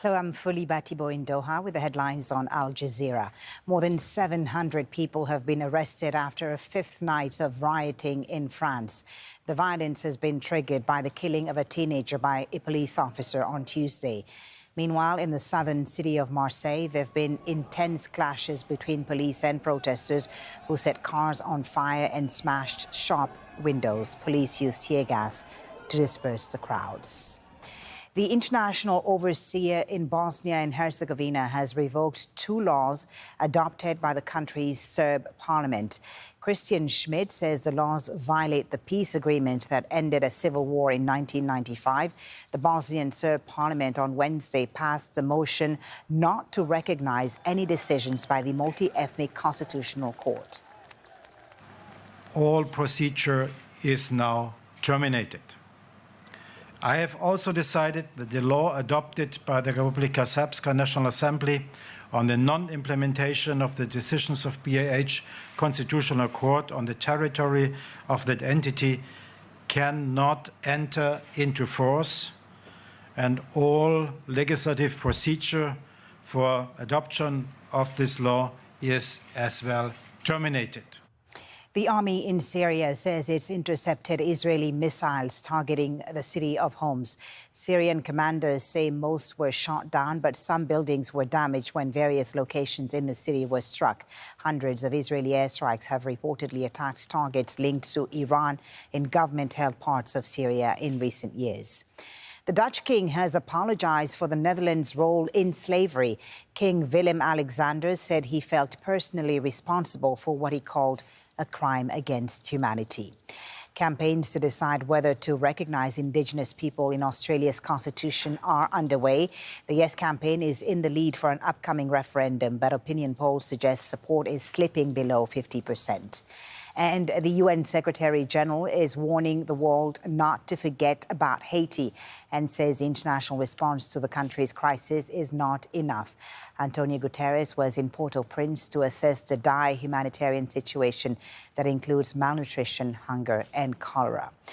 Hello, I'm Fuli Batibo in Doha with the headlines on Al Jazeera. More than 700 people have been arrested after a fifth night of rioting in France. The violence has been triggered by the killing of a teenager by a police officer on Tuesday. Meanwhile, in the southern city of Marseille, there have been intense clashes between police and protesters who set cars on fire and smashed shop windows. Police used tear gas to disperse the crowds. The international overseer in Bosnia and Herzegovina has revoked two laws adopted by the country's Serb parliament. Christian Schmidt says the laws violate the peace agreement that ended a civil war in 1995. The Bosnian Serb parliament on Wednesday passed a motion not to recognize any decisions by the multi-ethnic constitutional court. All procedure is now terminated. I have also decided that the law adopted by the Republika Srpska National Assembly on the non-implementation of the decisions of BiH Constitutional Court on the territory of that entity cannot enter into force, and all legislative procedure for adoption of this law is as well terminated. The army in Syria says it's intercepted Israeli missiles targeting the city of Homs. Syrian commanders say most were shot down, but some buildings were damaged when various locations in the city were struck. Hundreds of Israeli airstrikes have reportedly attacked targets linked to Iran in government-held parts of Syria in recent years. The Dutch king has apologized for the Netherlands' role in slavery. King Willem-Alexander said he felt personally responsible for what he called a crime against humanity. Campaigns to decide whether to recognize indigenous people in Australia's constitution are underway. The Yes campaign is in the lead for an upcoming referendum, but opinion polls suggest support is slipping below 50%. And the UN Secretary-General is warning the world not to forget about Haiti and says the international response to the country's crisis is not enough. Antonio Guterres was in Port-au-Prince to assess the dire humanitarian situation that includes malnutrition, hunger and cholera.